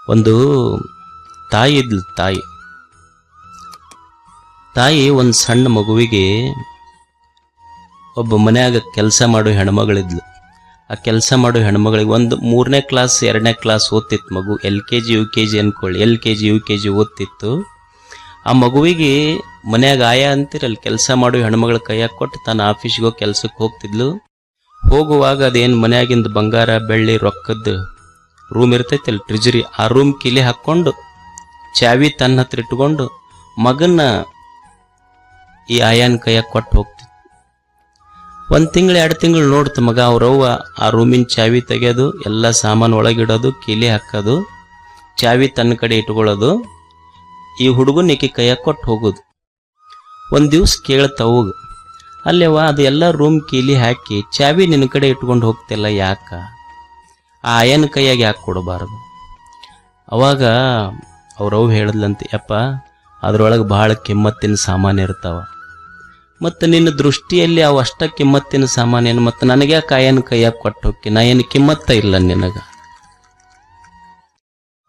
ಒಂದು ತಾಯಿ ಇದ್ಲು. ತಾಯಿ ಒಂದು ಸಣ್ಣ ಮಗುವಿಗೆ ಒಬ್ಬ ಮನ್ಯಾಗ ಕೆಲಸ ಮಾಡೋ ಹೆಣ್ಮಗಳಿದ್ಲು. ಆ ಕೆಲಸ ಮಾಡೋ ಹೆಣ್ಮಗಳಿಗೆ ಒಂದು 3ನೇ ಕ್ಲಾಸ್ 2ನೇ ಕ್ಲಾಸ್ ಓದ್ತಿತ್ತು ಮಗು. LKG UKG ಅನ್ಕೊಳ್ಳಿ, LKG UKG ಓದ್ತಿತ್ತು. ಆ ಮಗುವಿಗೆ ಮನ್ಯಾಗ ಆಯ ಅಂತಿರಲ್ಲಿ ಕೆಲಸ ಮಾಡೋ ಹೆಣ್ಮಗಳ ಕೈಯಾಗ ಕೊಟ್ಟು ತನ್ನ ಆಫೀಸ್ಗೆ ಹೋಗಿ ಕೆಲ್ಸಕ್ಕೆ ಹೋಗ್ತಿದ್ಲು. ಹೋಗುವಾಗ ಅದೇನು ಮನ್ಯಾಗಿಂದ ಬಂಗಾರ ಬೆಳ್ಳಿ ರೊಕ್ಕದ ರೂಮ್ ಇರ್ತೈತಲ್ಲ, ಟ್ರಿಜರಿ, ಆ ರೂಮ್ ಕಿಲಿ ಹಾಕ್ಕೊಂಡು ಚಾವಿ ತನ್ನ ಹತ್ರ ಇಟ್ಕೊಂಡು ಮಗನ್ನ ಈ ಆಯನ್ ಕೈಯಾಗ ಕೊಟ್ಟು ಹೋಗ್ತಿತ್ತು. 1 ತಿಂಗಳು 2 ತಿಂಗಳು ನೋಡ್ತು ಮಗ. ಅವ್ರವ್ವ ಆ ರೂಮಿನ ಚಾವಿ ತೆಗೆಯೋದು, ಎಲ್ಲ ಸಾಮಾನು ಒಳಗಿಡೋದು, ಕೀಲಿ ಹಾಕೋದು, ಚಾವಿ ತನ್ನ ಕಡೆ ಇಟ್ಕೊಳ್ಳೋದು, ಈ ಹುಡುಗನ ಈಕೆ ಕೈಯಾಗ ಕೊಟ್ಟು ಹೋಗೋದು. ಒಂದು ದಿವ್ಸ ಕೇಳ್ತಾವಾಗ, ಅಲ್ಲೇವ ಅದು ಎಲ್ಲ ರೂಮ್ ಕೀಲಿ ಹಾಕಿ ಚಾವಿ ನಿನ್ನ ಕಡೆ ಇಟ್ಕೊಂಡು ಹೋಗ್ತಿಲ್ಲ, ಯಾಕ? ಆ ಆಯನ ಕೈಯಾಗ ಯಾಕೆ ಕೊಡಬಾರದು? ಅವಾಗ ಅವ್ರವ್ವ ಹೇಳಿದ್ಲಂತೆ, ಯಪ್ಪ ಅದ್ರೊಳಗೆ ಭಾಳ ಕಿಮ್ಮತ್ತಿನ ಸಾಮಾನು ಇರ್ತಾವ, ಮತ್ತು ನಿನ್ನ ದೃಷ್ಟಿಯಲ್ಲಿ ಅವು ಅಷ್ಟ ಕಿಮ್ಮತ್ತಿನ ಸಾಮಾನೇನು, ಮತ್ತು ನನಗೆ ಯಾಕೆ ಆಯನ ಕೈಯಾಗ ಕೊಟ್ಟು ಹೋಗಿ, ನಾ ಏನು ಕಿಮ್ಮತ್ತ ಇಲ್ಲ ನಿನಗ?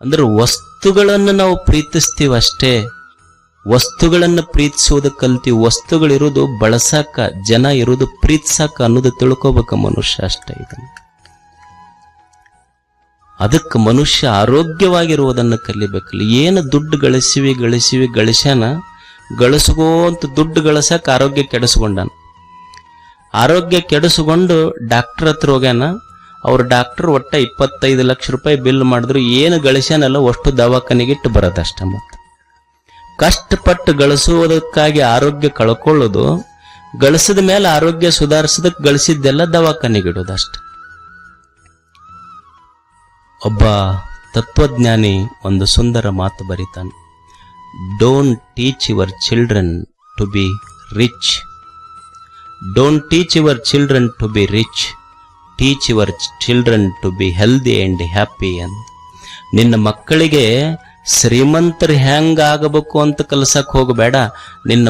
ಅಂದ್ರೆ ವಸ್ತುಗಳನ್ನು ನಾವು ಪ್ರೀತಿಸ್ತೀವಿ ಅಷ್ಟೇ, ವಸ್ತುಗಳನ್ನು ಪ್ರೀತಿಸೋದು ಕಲ್ತೀವಿ. ವಸ್ತುಗಳಿರೋದು ಬಳಸಾಕ, ಜನ ಇರೋದು ಪ್ರೀತಿಸಾಕ ಅನ್ನೋದು ತಿಳ್ಕೋಬೇಕ ಮನುಷ್ಯ ಅಷ್ಟೇ. ಇದನ್ನು ಅದಕ್ಕೆ ಮನುಷ್ಯ ಆರೋಗ್ಯವಾಗಿರುವುದನ್ನು ಕಲಿಬೇಕಲ್ಲ. ಏನು ದುಡ್ಡು ಗಳಿಸ್ಯಾನ, ಗಳಿಸ್ಕೋಂತ ದುಡ್ಡು ಗಳಿಸಕ್ಕೆ ಆರೋಗ್ಯ ಕೆಡಿಸ್ಕೊಂಡಾನ. ಆರೋಗ್ಯ ಕೆಡಿಸ್ಕೊಂಡು ಡಾಕ್ಟರ್ ಹತ್ರ ಹೋಗ್ಯಾನ. ಅವ್ರ ಡಾಕ್ಟರ್ ಒಟ್ಟ 25 ಲಕ್ಷ ರೂಪಾಯಿ ಬಿಲ್ ಮಾಡಿದ್ರು, ಏನು ಗಳಿಸ್ಯಾನಲ್ಲ ಅಷ್ಟು ದವಾಖಾನೆಗಿಟ್ಟು ಬರೋದಷ್ಟ. ಮತ್ತೆ ಕಷ್ಟಪಟ್ಟು ಗಳಿಸುವುದಕ್ಕಾಗಿ ಆರೋಗ್ಯ ಕಳ್ಕೊಳ್ಳೋದು, ಗಳಿಸಿದ ಮೇಲೆ ಆರೋಗ್ಯ ಸುಧಾರಿಸೋದಕ್ಕೆ ಗಳಿಸಿದ್ದೆಲ್ಲ ದವಾಖಾನೆಗಿಡೋದಷ್ಟ. ಒಬ್ಬ ತತ್ವಜ್ಞಾನಿ ಒಂದು ಸುಂದರ ಮಾತು ಬರೀತಾನೆ, don't teach your children to be rich, don't teach your children to be rich, teach your children to be healthy and happy ಅಂತ. ನಿನ್ನ ಮಕ್ಕಳಿಗೆ ಶ್ರೀಮಂತರು ಹೆಂಗಾಗಬೇಕು ಅಂತ ಕಲಿಸಕ್ಕೆ ಹೋಗಬೇಡ, ನಿನ್ನ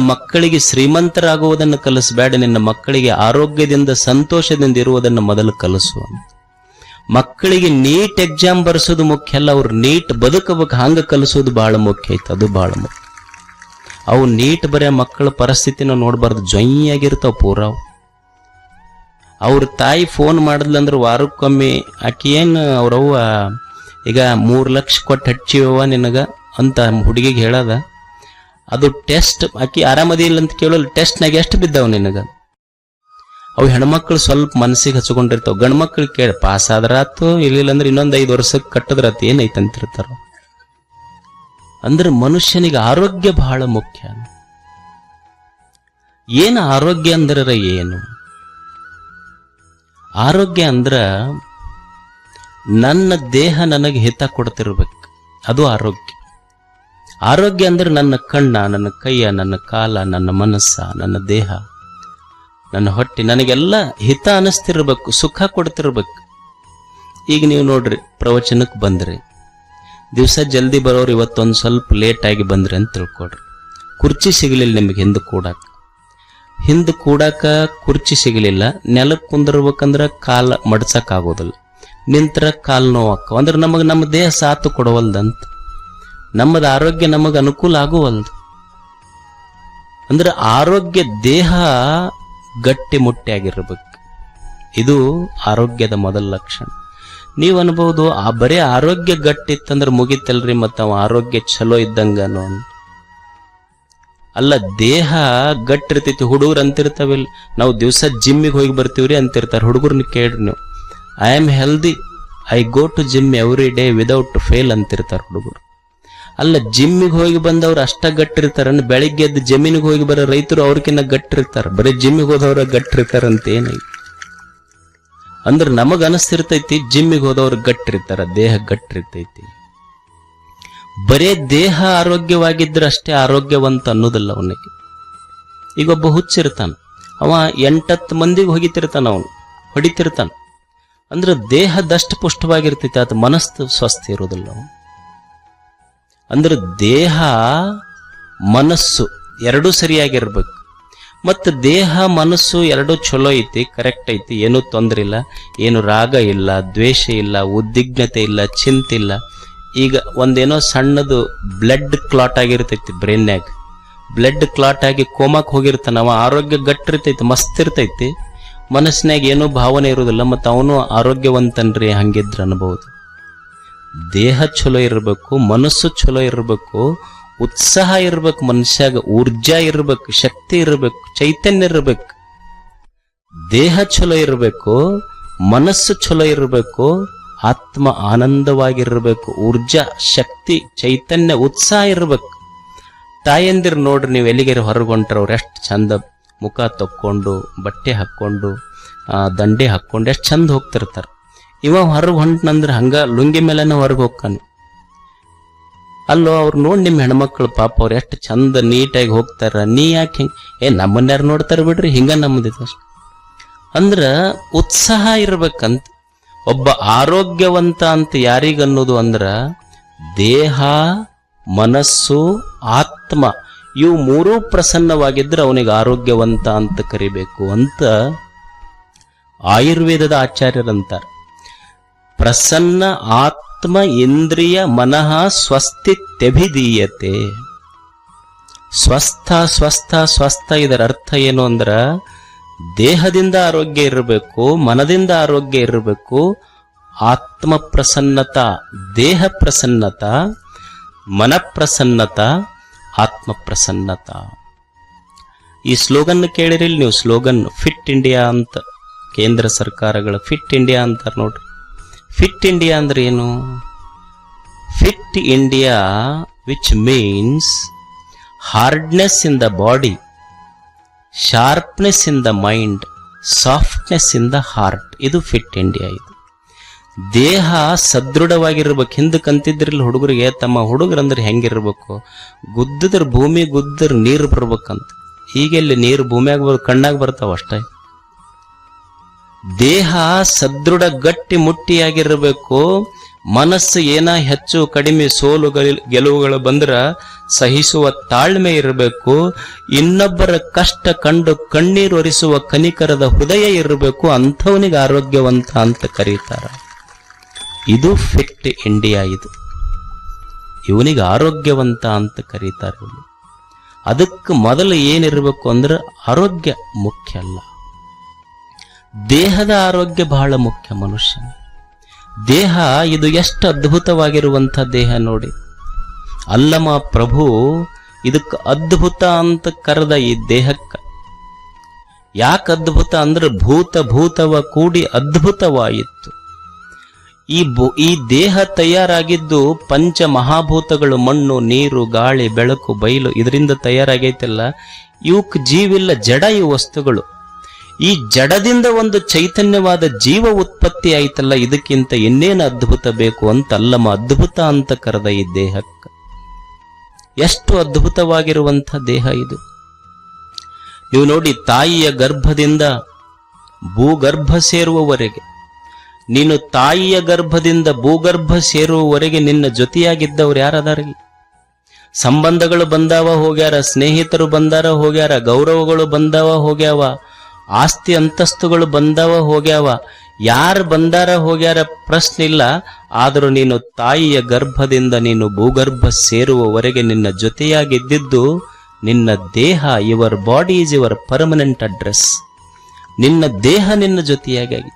ಮಕ್ಕಳಿಗೆ ಶ್ರೀಮಂತರಾಗುವುದನ್ನು ಕಲಿಸಬೇಡ, ನಿನ್ನ ಮಕ್ಕಳಿಗೆ ಆರೋಗ್ಯದಿಂದ ಸಂತೋಷದಿಂದ ಇರುವುದನ್ನು ಮೊದಲು ಕಲಿಸು ಅಂತ. ಮಕ್ಕಳಿಗೆ ನೀಟ್ ಎಕ್ಸಾಮ್ ಬರ್ಸೋದು ಮುಖ್ಯ ಅಲ್ಲ, ಅವ್ರು ನೀಟ್ ಬದುಕಬೇಕು ಹಂಗ ಕಲಿಸೋದು ಬಹಳ ಮುಖ್ಯ ಐತೆ. ಅದು ಬಹಳ ಮುಖ್ಯ. ಅವು ನೀಟ್ ಬರೆಯೋ ಮಕ್ಕಳ ಪರಿಸ್ಥಿತಿನ ನೋಡ್ಬಾರ್ದು, ಜೊಯ್ಯಾಗಿರ್ತಾವ ಪೂರ. ಅವ್ರ ತಾಯಿ ಫೋನ್ ಮಾಡಿದ್ಲಂದ್ರೆ ವಾರಕ್ಕೊಮ್ಮೆ ಆಕಿ ಏನು ಅವ್ರವ್ವ ಈಗ 3 ಲಕ್ಷ ಕೊಟ್ಟು ಹಚ್ಚಿವ ನಿನಗ ಅಂತ ಹುಡುಗಿಗೆ ಹೇಳದ. ಅದು ಟೆಸ್ಟ್, ಆಕಿ ಆರಾಮದಿಲ್ಲ ಅಂತ ಕೇಳೋಲ್ಲ, ಟೆಸ್ಟ್ನಾಗ ಎಷ್ಟು ಬಿದ್ದಾವ ನಿನಗ? ಅವು ಹೆಣ್ಮಕ್ಳು ಸ್ವಲ್ಪ ಮನಸ್ಸಿಗೆ ಹಚ್ಕೊಂಡಿರ್ತಾವ. ಗಂಡ್ಮಕ್ಳು ಕೇಳಿ ಪಾಸ್ ಆದ್ರಾತು, ಇರ್ಲಿಲ್ಲ ಅಂದ್ರೆ ಇನ್ನೊಂದು 5 ವರ್ಷಕ್ಕೆ ಕಟ್ಟದ್ರಾತು, ಏನೈತಂತಿರ್ತಾರ. ಅಂದ್ರೆ ಮನುಷ್ಯನಿಗೆ ಆರೋಗ್ಯ ಬಹಳ ಮುಖ್ಯ. ಏನು ಆರೋಗ್ಯ ಅಂದ್ರೆ ಏನು? ಆರೋಗ್ಯ ಅಂದ್ರ ನನ್ನ ದೇಹ ನನಗೆ ಹಿತ ಕೊಡ್ತಿರ್ಬೇಕು, ಅದು ಆರೋಗ್ಯ. ಆರೋಗ್ಯ ಅಂದ್ರೆ ನನ್ನ ಕಣ್ಣ, ನನ್ನ ಕೈಯ, ನನ್ನ ಕಾಲ, ನನ್ನ ಮನಸ್ಸ, ನನ್ನ ದೇಹ, ನನ್ನ ಹೊಟ್ಟೆ ನನಗೆಲ್ಲ ಹಿತ ಅನಿಸ್ತಿರ್ಬೇಕು, ಸುಖ ಕೊಡ್ತಿರ್ಬೇಕು. ಈಗ ನೀವು ನೋಡ್ರಿ, ಪ್ರವಚನಕ್ಕೆ ಬಂದ್ರಿ, ದಿವಸ ಜಲ್ದಿ ಬರೋರು ಇವತ್ತೊಂದು ಸ್ವಲ್ಪ ಲೇಟ್ ಆಗಿ ಬಂದ್ರಿ ಅಂತ ತಿಳ್ಕೊಡ್ರಿ. ಕುರ್ಚಿ ಸಿಗಲಿಲ್ಲ ನಿಮಗೆ ಹಿಂದೆ ಕೂಡಾಕ ಕುರ್ಚಿ ಸಿಗಲಿಲ್ಲ. ನೆಲಕ್ಕೆ ಕುಂದಿರ್ಬೇಕಂದ್ರೆ ಕಾಲ ಮಡ್ಸಕ್ ಆಗೋದಿಲ್ಲ, ನಿಂತರ ಕಾಲು ನೋವಾಕ. ಅಂದ್ರೆ ನಮ್ಮ ದೇಹ ಸಾತು ಕೊಡವಲ್ದಂತ, ನಮ್ಮದು ಆರೋಗ್ಯ ನಮಗೆ ಅನುಕೂಲ ಆಗುವಲ್ದು. ಅಂದ್ರೆ ಆರೋಗ್ಯ, ದೇಹ ಗಟ್ಟಿ ಮುಟ್ಟಿಯಾಗಿರ್ಬೇಕು, ಇದು ಆರೋಗ್ಯದ ಮೊದಲ ಲಕ್ಷಣ. ನೀವು ಅನ್ಬಹುದು, ಬರೀ ಆರೋಗ್ಯ ಗಟ್ಟಿ ಇತ್ತಂದ್ರೆ ಮುಗಿತಲ್ರಿ, ಮತ್ತು ಅವ ಆರೋಗ್ಯ ಚಲೋ ಇದ್ದಂಗನು ಅಲ್ಲ. ದೇಹ ಗಟ್ಟಿರ್ತೈತಿ. ಹುಡುಗರು ಅಂತಿರ್ತಾವಿಲ್ಲ, ನಾವು ದಿವಸ ಜಿಮ್ಮಿಗೆ ಹೋಗಿ ಬರ್ತೀವ್ರಿ ಅಂತಿರ್ತಾರೆ. ಹುಡುಗರ್ನ ಕೇಳ್ರಿ ನೀವು, I am healthy, I go to gym every day without fail ಅಂತಿರ್ತಾರೆ ಹುಡುಗರು. ಅಲ್ಲ, ಜಿಮ್ಮಿಗೆ ಹೋಗಿ ಬಂದವ್ರು ಅಷ್ಟ ಗಟ್ಟಿರ್ತಾರ, ಬೆಳಿಗ್ಗೆ ಎದ್ದು ಜಮೀನಿಗೆ ಹೋಗಿ ಬರೋ ರೈತರು ಅವ್ರಕಿನ್ನ ಗಟ್ಟಿರ್ತಾರೆ, ಬರೀ ಜಿಮ್ಮಿಗೆ ಹೋದವ್ರ ಗಟ್ಟಿರ್ತಾರಂತ ಏನೈತಿ? ಅಂದ್ರೆ ನಮಗ ಅನಿಸ್ತಿರ್ತೈತಿ ಜಿಮ್ಮಿಗೆ ಹೋದವ್ರು ಗಟ್ಟಿರ್ತಾರ, ದೇಹ ಗಟ್ಟಿರ್ತೈತಿ. ಬರೇ ದೇಹ ಆರೋಗ್ಯವಾಗಿದ್ರೆ ಅಷ್ಟೇ ಆರೋಗ್ಯವಂತ ಅನ್ನೋದಿಲ್ಲ ಅವನಿಗೆ. ಈಗ ಒಬ್ಬ ಹುಚ್ಚಿರ್ತಾನ, ಅವ 8-10 ಮಂದಿಗೆ ಹೊಡಿತಿರ್ತಾನ. ಅಂದ್ರೆ ದೇಹದಷ್ಟು ಪುಷ್ಟವಾಗಿರ್ತೈತಿ, ಅದು ಮನಸ್ಸು ಸ್ವಸ್ಥ ಇರೋದಿಲ್ಲ ಅವನು. ಅಂದ್ರೆ ದೇಹ ಮನಸ್ಸು ಎರಡೂ ಸರಿಯಾಗಿರ್ಬೇಕು. ಮತ್ತು ದೇಹ ಮನಸ್ಸು ಎರಡೂ ಚಲೋ ಐತಿ, ಕರೆಕ್ಟ್ ಐತಿ, ಏನೂ ತೊಂದರೆ ಇಲ್ಲ, ಏನು ರಾಗ ಇಲ್ಲ, ದ್ವೇಷ ಇಲ್ಲ, ಉದ್ವಿಗ್ನತೆ ಇಲ್ಲ, ಚಿಂತೆ ಇಲ್ಲ. ಈಗ ಒಂದೇನೋ ಸಣ್ಣದು ಬ್ಲಡ್ ಕ್ಲಾಟ್ ಆಗಿರ್ತೈತಿ ಬ್ರೈನ್ಯಾಗ, ಬ್ಲಡ್ ಕ್ಲಾಟ್ ಆಗಿ ಕೋಮಾಕ್ ಹೋಗಿರ್ತಾನ, ಅವ ಆರೋಗ್ಯ ಗಟ್ಟಿರ್ತೈತಿ, ಮಸ್ತ್ ಇರ್ತೈತಿ, ಮನಸ್ಸಿನಾಗ ಏನೂ ಭಾವನೆ ಇರುವುದಿಲ್ಲ, ಮತ್ತು ಅವನು ಆರೋಗ್ಯವಂತನ್ರಿ ಹಂಗಿದ್ರ ಅನ್ಬಹುದು. ದೇಹ ಚಲೋ ಇರಬೇಕು, ಮನಸ್ಸು ಚಲೋ ಇರಬೇಕು, ಉತ್ಸಾಹ ಇರ್ಬೇಕು, ಮನುಷ್ಯಾಗ ಊರ್ಜಾ ಇರ್ಬೇಕು, ಶಕ್ತಿ ಇರಬೇಕು, ಚೈತನ್ಯ ಇರಬೇಕು. ದೇಹ ಚಲೋ ಇರಬೇಕು, ಮನಸ್ಸು ಚಲೋ ಇರಬೇಕು, ಆತ್ಮ ಆನಂದವಾಗಿರ್ಬೇಕು, ಊರ್ಜಾ ಶಕ್ತಿ ಚೈತನ್ಯ ಉತ್ಸಾಹ ಇರ್ಬೇಕು. ತಾಯಂದಿರು ನೋಡ್ರಿ, ನೀವು ಎಲ್ಲಿಗೆರೆ ಹೊರಗೊಂಡ್ರ ಅವ್ರು ಎಷ್ಟು ಚಂದ ಮುಖ ತಕ್ಕೊಂಡು, ಬಟ್ಟೆ ಹಾಕ್ಕೊಂಡು, ದಂಡೆ ಹಾಕ್ಕೊಂಡು ಎಷ್ಟು ಚಂದ ಹೋಗ್ತಿರ್ತಾರೆ. ಇವ ಹೊರಗೆ ಹೊಂಟ್ನಂದ್ರೆ ಹಂಗ ಲುಂಗಿ ಮೇಲೆನ ಹೊರಗೆ ಹೋಗ್ತಾನೆ. ಅಲ್ಲೋ ಅವ್ರು ನೋಡಿ ನಿಮ್ಮ ಹೆಣ್ಮಕ್ಳು ಪಾಪ ಅವ್ರು ಎಷ್ಟು ಚಂದ ನೀಟಾಗಿ ಹೋಗ್ತಾರ, ನೀ ಯಾಕೆ ಹಿಂಗೆ ನಮ್ಮನ್ಯಾರು ನೋಡ್ತಾರ ಬಿಡ್ರಿ, ಹಿಂಗ ನಮ್ಮದಿತ್ತು ಅಷ್ಟು ಅಂದ್ರ ಉತ್ಸಾಹ ಇರ್ಬೇಕಂತ. ಒಬ್ಬ ಆರೋಗ್ಯವಂತ ಅಂತ ಯಾರಿಗನ್ನೋದು ಅಂದ್ರ ದೇಹ, ಮನಸ್ಸು, ಆತ್ಮ ಇವು ಮೂರೂ ಪ್ರಸನ್ನವಾಗಿದ್ರೆ ಅವನಿಗೆ ಆರೋಗ್ಯವಂತ ಅಂತ ಕರಿಬೇಕು ಅಂತ ಆಯುರ್ವೇದದ ಆಚಾರ್ಯರಂತಾರೆ. ಪ್ರಸನ್ನ ಆತ್ಮ ಇಂದ್ರಿಯ ಮನಃ ಸ್ವಸ್ತಿತ್ಯಭಿಧೀಯತೆ. ಸ್ವಸ್ಥ ಸ್ವಸ್ಥ ಸ್ವಸ್ಥ ಇದರ ಅರ್ಥ ಏನು ಅಂದ್ರ ದೇಹದಿಂದ ಆರೋಗ್ಯ ಇರಬೇಕು, ಮನದಿಂದ ಆರೋಗ್ಯ ಇರಬೇಕು, ಆತ್ಮ ಪ್ರಸನ್ನತ, ದೇಹ ಪ್ರಸನ್ನತ, ಮನ ಪ್ರಸನ್ನತ, ಆತ್ಮ ಪ್ರಸನ್ನತ. ಈ ಸ್ಲೋಗನ್ ಕೇಳಿರಿಲ್ ನೀವು, ಸ್ಲೋಗನ್ ಫಿಟ್ ಇಂಡಿಯಾ ಅಂತ, ಕೇಂದ್ರ ಸರ್ಕಾರಗಳ ಫಿಟ್ ಇಂಡಿಯಾ ಅಂತಾರೆ ನೋಡ್ರಿ. ಫಿಟ್ ಇಂಡಿಯಾ ಅಂದ್ರೆ ಏನು? Fit India which means hardness in the body, sharpness in the mind, softness in the heart. ಇದು ಫಿಟ್ ಇಂಡಿಯಾ. ಇದು ದೇಹ ಸದೃಢವಾಗಿರ್ಬೇಕು. ಹಿಂದಕ್ಕೆ ಅಂತಿದ್ರಿಲ್ಲ ಹುಡುಗರಿಗೆ, ತಮ್ಮ ಹುಡುಗರಂದ್ರೆ ಹೆಂಗಿರ್ಬೇಕು, ಗುದ್ದಿದ್ರ ಭೂಮಿ ಗುದ್ದಿದ್ರ ನೀರು ಬರ್ಬೇಕಂತ. ಈಗೆಲ್ಲಿ ನೀರು ಭೂಮಿಯಾಗ ಕಣ್ಣಾಗ ಬರ್ತಾವ ಅಷ್ಟೇ. ದೇಹ ಸದೃಢ ಗಟ್ಟಿ ಮುಟ್ಟಿಯಾಗಿರಬೇಕು. ಮನಸ್ಸು ಏನ ಹೆಚ್ಚು ಕಡಿಮೆ ಸೋಲು ಗೆಲುವುಗಳು ಬಂದ್ರ ಸಹಿಸುವ ತಾಳ್ಮೆ ಇರಬೇಕು. ಇನ್ನೊಬ್ಬರ ಕಷ್ಟ ಕಂಡು ಕಣ್ಣೀರು ಒರೆಸುವ ಕನಿಕರದ ಹೃದಯ ಇರಬೇಕು. ಅಂಥವನಿಗೆ ಆರೋಗ್ಯವಂತ ಅಂತ ಕರೀತಾರ. ಇದು ಫಿಟ್ ಇಂಡಿಯಾ. ಇದು ಇವನಿಗೆ ಆರೋಗ್ಯವಂತ ಅಂತ ಕರೀತಾರೆ. ಅದಕ್ಕೆ ಮೊದಲು ಏನಿರಬೇಕು ಅಂದ್ರೆ ಆರೋಗ್ಯ ಮುಖ್ಯ ಅಲ್ಲ, ದೇಹದ ಆರೋಗ್ಯ ಬಹಳ ಮುಖ್ಯ. ಮನುಷ್ಯನ ದೇಹ ಇದು ಎಷ್ಟು ಅದ್ಭುತವಾಗಿರುವಂಥ ದೇಹ ನೋಡಿ. ಅಲ್ಲಮ ಪ್ರಭು ಇದಕ್ಕೆ ಅದ್ಭುತ ಅಂತ ಕರೆದ ಈ ದೇಹಕ್ಕ. ಯಾಕೆ ಅದ್ಭುತ ಅಂದ್ರೆ ಭೂತವ ಕೂಡಿ ಅದ್ಭುತವಾಯಿತು. ಈ ದೇಹ ತಯಾರಾಗಿದ್ದು ಪಂಚ ಮಹಾಭೂತಗಳು, ಮಣ್ಣು, ನೀರು, ಗಾಳಿ, ಬೆಳಕು, ಬಯಲು, ಇದರಿಂದ ತಯಾರಾಗೈತಲ್ಲ. ಇವಕ್ ಜೀವಿಲ್ಲ, ಜಡ ಈ ವಸ್ತುಗಳು. ಈ ಜಡದಿಂದ ಒಂದು ಚೈತನ್ಯವಾದ ಜೀವ ಉತ್ಪತ್ತಿ ಆಯ್ತಲ್ಲ, ಇದಕ್ಕಿಂತ ಇನ್ನೇನು ಅದ್ಭುತ ಬೇಕು ಅಂತ ಅಲ್ಲಮ ಅದ್ಭುತ ಅಂತ ಕರೆದ ಈ ದೇಹಕ್ಕೆ. ಎಷ್ಟು ಅದ್ಭುತವಾಗಿರುವಂಥ ದೇಹ ಇದು. ನೀವು ನೋಡಿ, ತಾಯಿಯ ಗರ್ಭದಿಂದ ಭೂಗರ್ಭ ಸೇರುವವರೆಗೆ, ನೀನು ತಾಯಿಯ ಗರ್ಭದಿಂದ ಭೂಗರ್ಭ ಸೇರುವವರೆಗೆ ನಿನ್ನ ಜೊತೆಯಾಗಿದ್ದವ್ರು ಯಾರದಾರಿಗೆ? ಸಂಬಂಧಗಳು ಬಂದಾವ ಹೋಗ್ಯಾರ, ಸ್ನೇಹಿತರು ಬಂದಾರ ಹೋಗ್ಯಾರ, ಗೌರವಗಳು ಬಂದಾವ ಹೋಗ್ಯಾವ, ಆಸ್ತಿ ಅಂತಸ್ತುಗಳು ಬಂದಾವ ಹೋಗ್ಯಾವ. ಯಾರು ಬಂದಾರ ಹೋಗ್ಯಾರ ಪ್ರಶ್ನೆ ಇಲ್ಲ. ಆದರೂ ನೀನು ತಾಯಿಯ ಗರ್ಭದಿಂದ ನೀನು ಭೂಗರ್ಭ ಸೇರುವವರೆಗೆ ನಿನ್ನ ಜೊತೆಯಾಗಿದ್ದಿದ್ದು ನಿನ್ನ ದೇಹ. Your body is your permanent address. ನಿನ್ನ ದೇಹ ನಿನ್ನ ಜೊತೆಯಾಗಿತ್ತು.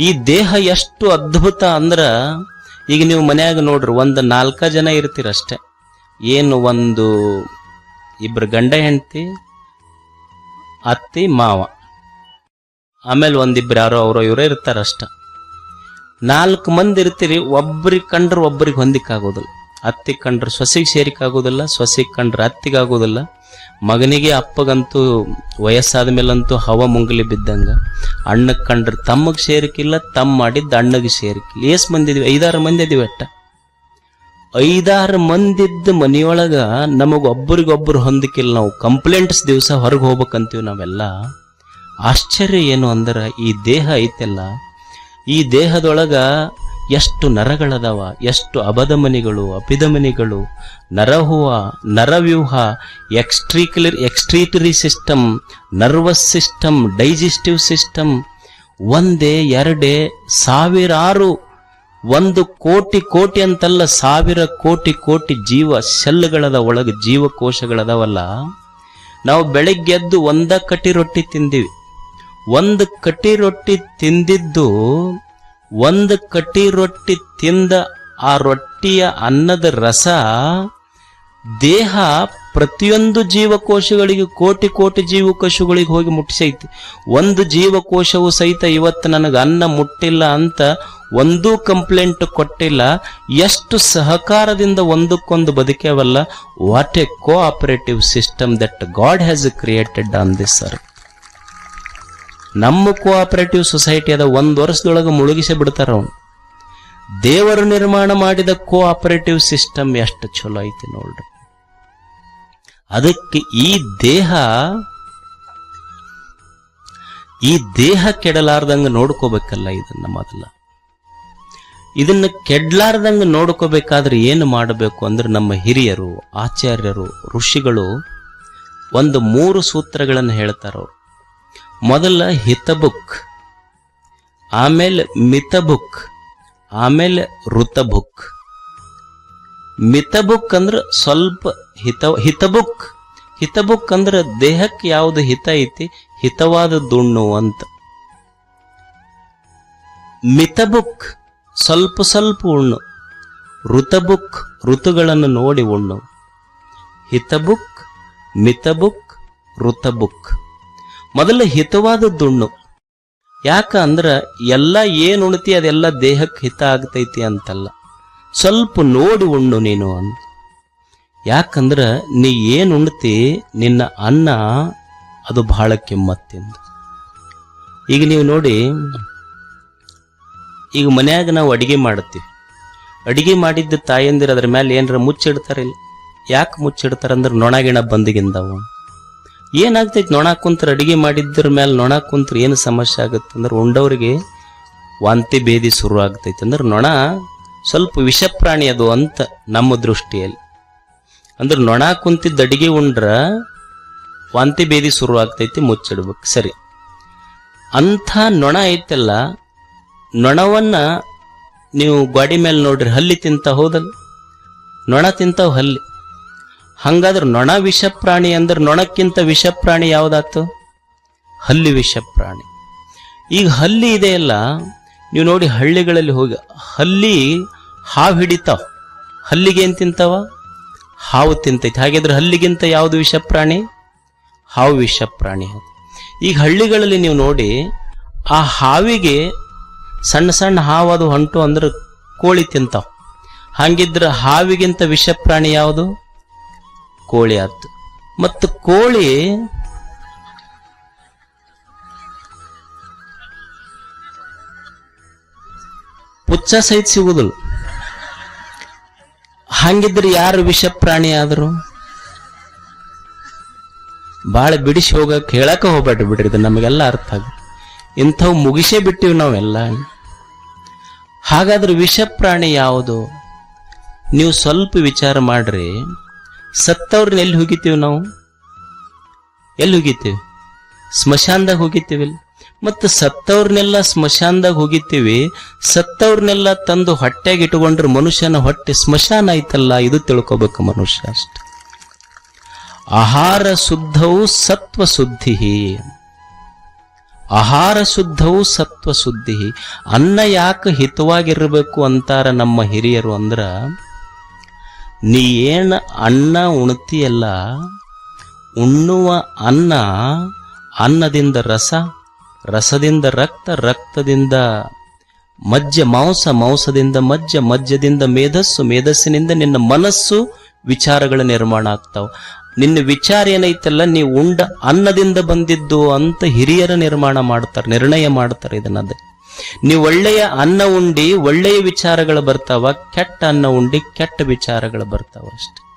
ಈ ದೇಹ ಎಷ್ಟು ಅದ್ಭುತ ಅಂದ್ರ, ಈಗ ನೀವು ಮನ್ಯಾಗ ನೋಡ್ರಿ, ಒಂದು 4 ಜನ ಇರ್ತೀರಷ್ಟೆ. ಏನು, ಒಂದು ಇಬ್ರು ಗಂಡ ಹೆಂಡತಿ, ಅತ್ತಿ ಮಾವ, ಆಮೇಲೆ ಒಂದಿಬ್ರು ಯಾರೋ ಅವರೋ ಇವರೇ ಇರ್ತಾರಷ್ಟ. 4 ಮಂದಿ ಇರ್ತೀರಿ. ಒಬ್ಬರಿಗೆ ಕಂಡ್ರೆ ಒಬ್ಬರಿಗೆ ಹೊಂದಿಕ್ಕಾಗೋದಿಲ್ಲ. ಅತ್ತಿಗೆ ಕಂಡ್ರೆ ಸೊಸೆಗೆ ಸೇರಿಕಾಗೋದಿಲ್ಲ, ಸೊಸೆಗೆ ಕಂಡ್ರೆ ಅತ್ತಿಗಾಗೋದಿಲ್ಲ. ಮಗನಿಗೆ ಅಪ್ಪಗಂತೂ ವಯಸ್ಸಾದ ಮೇಲಂತೂ ಹವ ಮುಂಗಲಿ ಬಿದ್ದಂಗ. ಅಣ್ಣಗೆ ಕಂಡ್ರೆ ತಮ್ಮಗೆ ಸೇರಿಕಿಲ್ಲ, ತಮ್ಮ ಮಾಡಿದ್ದು ಅಣ್ಣಗೆ ಸೇರಿಕಿಲ್ಲ. ಎಷ್ಟು ಮಂದಿ ಇದೀವಿ? 5-6 ಮಂದಿ ಇದೀವಿ ಅಟ್ಟ. 5-6 ಮಂದಿದ್ದ ಮನೆಯೊಳಗ ನಮಗೊಬ್ಬರಿಗೊಬ್ಬರು ಹೊಂದಿಕಿಲ್ಲ. ನಾವು ಕಂಪ್ಲೇಂಟ್ಸ್ ದಿವಸ ಹೊರಗೆ ಹೋಗ್ಬೇಕಂತೀವಿ ನಾವೆಲ್ಲ. ಆಶ್ಚರ್ಯ ಏನು ಅಂದ್ರೆ, ಈ ದೇಹ ಐತೆಲ್ಲ, ಈ ದೇಹದೊಳಗ ಎಷ್ಟು ನರಗಳದವ, ಎಷ್ಟು ಅಬಧಮನಿಗಳು, ಅಪಿಧಮನಿಗಳು, ನರಹುವ, ನರವ್ಯೂಹ, excretory system, nervous system, digestive system, ಒಂದೇ ಎರಡೇ ಸಾವಿರಾರು, 1,000,000,000 ಅಂತಲ್ಲ, 1,000,000,000,000 ಜೀವ ಸೆಲ್ಗಳದ ಒಳಗೆ, ಜೀವಕೋಶಗಳದವಲ್ಲ. ನಾವು ಬೆಳಗ್ಗೆದ್ದು 1 ಕಟಿ ರೊಟ್ಟಿ ತಿಂದಿವಿ. 1 ಕಟಿ ರೊಟ್ಟಿ ತಿಂದಿದ್ದು, 1 ಕಟಿ ರೊಟ್ಟಿ ತಿಂದ ಆ ರೊಟ್ಟಿಯ ಅನ್ನದ ರಸ ದೇಹ ಪ್ರತಿಯೊಂದು ಜೀವಕೋಶಗಳಿಗೆ, ಕೋಟಿ ಜೀವಕೋಶಗಳಿಗೆ ಹೋಗಿ ಮುಟ್ಟಿಸೈತಿ. ಒಂದು ಜೀವಕೋಶವು ಸಹಿತ ಇವತ್ತು ನನಗೆ ಅನ್ನ ಮುಟ್ಟಿಲ್ಲ ಅಂತ ಒಂದೂ ಕಂಪ್ಲೇಂಟ್ ಕೊಟ್ಟಿಲ್ಲ. ಎಷ್ಟು ಸಹಕಾರದಿಂದ ಒಂದಕ್ಕೊಂದು ಬದುಕೇವಲ್ಲ. What a cooperative system that God has created on this earth. ನಮ್ಮ ಕೋಆಪರೇಟಿವ್ ಸೊಸೈಟಿ ಅದ, 1 ವರ್ಷದೊಳಗೆ ಮುಳುಗಿಸಿ ಬಿಡ್ತಾರ ಅವನು. ದೇವರು ನಿರ್ಮಾಣ ಮಾಡಿದ ಕೋಆಪರೇಟಿವ್ ಸಿಸ್ಟಮ್ ಎಷ್ಟು ಚಲೋ ಐತಿ ನೋಡ್ರಿ. ಅದಕ್ಕೆ ಈ ದೇಹ ಕೆಡಲಾರ್ದಂಗ ನೋಡ್ಕೋಬೇಕಲ್ಲ. ಇದನ್ನ ಮೊದಲ ಇದನ್ನ ಕೆಡ್ಲಾರ್ದಂಗ ನೋಡ್ಕೋಬೇಕಾದ್ರೆ ಏನು ಮಾಡಬೇಕು ಅಂದ್ರೆ, ನಮ್ಮ ಹಿರಿಯರು, ಆಚಾರ್ಯರು, ಋಷಿಗಳು ಒಂದು 3 ಸೂತ್ರಗಳನ್ನು ಹೇಳ್ತಾರವ್ರು. ಮೊದಲ ಹಿತಬುಕ್, ಆಮೇಲೆ ಮಿತಬುಕ್, ಆಮೇಲೆ ಋತಬುಕ್. ಮಿತಬುಕ್ ಅಂದ್ರೆ ಸ್ವಲ್ಪ ಹಿತಬುಕ್ ಅಂದ್ರೆ ದೇಹಕ್ಕೆ ಯಾವುದು ಹಿತ ಐತಿ, ಹಿತವಾದದ್ದುಣ್ಣು ಅಂತ. ಮಿತಬುಕ್ ಸ್ವಲ್ಪ ಉಣ್ಣು. ಋತಬುಕ್ ಋತುಗಳನ್ನು ನೋಡಿ ಉಣ್ಣು. ಹಿತಬುಕ್, ಮಿತಬುಕ್, ಋತಬುಕ್. ಮೊದಲು ಹಿತವಾದದ್ದುಣ್ಣು. ಯಾಕ ಅಂದ್ರ ಎಲ್ಲ ಏನು ಉಣ್ತಿ ಅದೆಲ್ಲ ದೇಹಕ್ಕೆ ಹಿತ ಆಗ್ತೈತಿ ಅಂತಲ್ಲ, ಸ್ವಲ್ಪ ನೋಡಿ ಉಣ್ಣು ನೀನು ಅಂತ. ಯಾಕಂದ್ರ ನೀ ಏನು ಉಣ್ತಿ, ನಿನ್ನ ಅನ್ನ ಅದು ಬಹಳ ಕಿಮ್ಮತ್ತಿಂದ. ಈಗ ನೀವು ನೋಡಿ, ಈಗ ಮನ್ಯಾಗ ನಾವು ಅಡಿಗೆ ಮಾಡ್ತೀವಿ. ಅಡಿಗೆ ಮಾಡಿದ್ದ ತಾಯಂದಿರ ಅದ್ರ ಮೇಲೆ ಏನಾರ ಮುಚ್ಚಿಡ್ತಾರಿಲ್ಲ. ಯಾಕೆ ಮುಚ್ಚಿಡ್ತಾರಂದ್ರೆ ನೊಣಗಿಣ ಬಂದಿಗಿಂದವು. ಏನಾಗ್ತೈತಿ ನೊಣ ಕುಂತ್ರ, ಅಡಿಗೆ ಮಾಡಿದ್ರ ಮೇಲೆ ನೊಣ ಕುಂತ್ರ ಏನು ಸಮಸ್ಯೆ ಆಗುತ್ತೆ ಅಂದ್ರೆ, ಉಂಡವ್ರಿಗೆ ವಾಂತಿ ಭೇದಿ ಶುರು ಆಗ್ತೈತಿ. ಅಂದ್ರೆ ನೊಣ ಸ್ವಲ್ಪ ವಿಷಪ್ರಾಣಿ ಅದು ಅಂತ ನಮ್ಮ ದೃಷ್ಟಿಯಲ್ಲಿ. ಅಂದ್ರೆ ನೊಣ ಕುಂತಿದ್ದ ಅಡಿಗೆ ಉಂಡ್ರ ವಾಂತಿ ಭೇದಿ ಶುರು ಆಗ್ತೈತಿ, ಮುಚ್ಚಿಡ್ಬೇಕು. ಸರಿ, ಅಂಥ ನೊಣ ಐತಲ್ಲ, ನೊಣವನ್ನ ನೀವು ಗಾಡಿ ಮೇಲೆ ನೋಡ್ರಿ, ಹಲ್ಲಿ ತಿಂತ ಹೌದಲ್ಲ, ನೊಣ ತಿಂತಾವ್ ಹಲ್ಲಿ. ಹಂಗಾದ್ರೆ ನೊಣ ವಿಷಪ್ರಾಣಿ ಅಂದ್ರೆ, ನೊಣಕ್ಕಿಂತ ವಿಷಪ್ರಾಣಿ ಯಾವ್ದಾತು? ಹಲ್ಲಿ ವಿಷಪ್ರಾಣಿ. ಈಗ ಹಲ್ಲಿ ಇದೆಯಲ್ಲ, ನೀವು ನೋಡಿ ಹಳ್ಳಿಗಳಲ್ಲಿ ಹೋಗಿ, ಹಲ್ಲಿ ಹಾವು ಹಿಡಿತಾವ, ಹಲ್ಲಿಗೆ ಏನ್ ತಿಂತಾವ? ಹಾವು ತಿಂತೈತಿ. ಹಾಗಿದ್ರೆ ಹಲ್ಲಿಗಿಂತ ಯಾವುದು ವಿಷಪ್ರಾಣಿ? ಹಾವು ವಿಷಪ್ರಾಣಿ. ಈಗ ಹಳ್ಳಿಗಳಲ್ಲಿ ನೀವು ನೋಡಿ, ಆ ಹಾವಿಗೆ ಸಣ್ಣ ಸಣ್ಣ ಹಾವು ಅದು ಹೊಂಟು ಅಂದ್ರೆ ಕೋಳಿ ತಿಂತಾವ. ಹಂಗಿದ್ರೆ ಹಾವಿಗಿಂತ ವಿಷಪ್ರಾಣಿ ಯಾವುದು? ಕೋಳಿ ಆಯ್ತು. ಮತ್ತು ಕೋಳಿ ಪುಚ್ಚ ಸಹಿತ ಸಿಗುದಿಲ್ಲ. ಹಂಗಿದ್ರೆ ಯಾರು ವಿಷಪ್ರಾಣಿ ಆದ್ರು? ಬಾಳ ಬಿಡಿಸಿ ಹೋಗಕ್ಕೆ ಹೇಳಕ ಹೋಗ್ಬೇಡ್ರಿ, ಬಿಡ್ರಿ, ಇದು ನಮಗೆಲ್ಲ ಅರ್ಥ ಆಗ. ಇಂಥವು ಮುಗಿಸೇ ಬಿಟ್ಟಿವಿ ನಾವೆಲ್ಲ. ಹಾಗಾದ್ರೆ ವಿಷಪ್ರಾಣಿ ಯಾವುದು? ನೀವು ಸ್ವಲ್ಪ ವಿಚಾರ ಮಾಡ್ರಿ. ಸತ್ತವ್ರನ್ನ ಎಲ್ಲಿ ಹೋಗಿತೀವಿ ನಾವು? ಎಲ್ಲಿ ಹೋಗಿತೀವಿ? ಸ್ಮಶಾನದಾಗ ಹೋಗಿತೀವಿ. ಮತ್ತು ಸತ್ತವ್ರನ್ನೆಲ್ಲ ಸ್ಮಶಾನದಾಗ ಹೋಗಿತೀವಿ. ಸತ್ತವ್ರನ್ನೆಲ್ಲ ತಂದು ಹೊಟ್ಟೆಗೆ ಇಟ್ಕೊಂಡ್ರೆ ಮನುಷ್ಯನ ಹೊಟ್ಟೆ ಸ್ಮಶಾನ ಐತಲ್ಲ, ಇದು ತಿಳ್ಕೊಬೇಕು ಮನುಷ್ಯ ಅಷ್ಟೆ. ಆಹಾರ ಶುದ್ಧವು ಸತ್ವ ಶುದ್ಧಿ. ಆಹಾರ ಶುದ್ಧವು ಸತ್ವ ಶುದ್ಧಿ. ಅನ್ನ ಯಾಕೆ ಹಿತವಾಗಿರ್ಬೇಕು ಅಂತಾರ ನಮ್ಮ ಹಿರಿಯರು ಅಂದ್ರ, ನೀ ಏನ ಅನ್ನ ಉಣ್ತಿಯಲ್ಲ, ಉಣ್ಣುವ ಅನ್ನ, ಅನ್ನದಿಂದ ರಸ, ರಸದಿಂದ ರಕ್ತ, ರಕ್ತದಿಂದ ಮಜ್ಜ ಮಾಂಸ, ಮಾಂಸದಿಂದ ಮಜ್ಜ, ಮಜ್ಜದಿಂದ ಮೇಧಸ್ಸು, ಮೇಧಸ್ಸಿನಿಂದ ನಿನ್ನ ಮನಸ್ಸು, ವಿಚಾರಗಳ ನಿರ್ಮಾಣ ಆಗ್ತಾವ. ನಿನ್ನ ವಿಚಾರ ಏನೈತಲ್ಲ, ನೀವು ಉಂಡ ಅನ್ನದಿಂದ ಬಂದಿದ್ದು ಅಂತ ಹಿರಿಯರ ನಿರ್ಮಾಣ ಮಾಡ್ತಾರೆ, ನಿರ್ಣಯ ಮಾಡ್ತಾರೆ. ಇದನ್ನದ ನೀವು ಒಳ್ಳೆಯ ಅನ್ನ ಉಂಡಿ ಒಳ್ಳೆಯ ವಿಚಾರಗಳು ಬರ್ತಾವ, ಕೆಟ್ಟ ಅನ್ನ ಉಂಡಿ ಕೆಟ್ಟ ವಿಚಾರಗಳು ಬರ್ತಾವ ಅಷ್ಟೆ.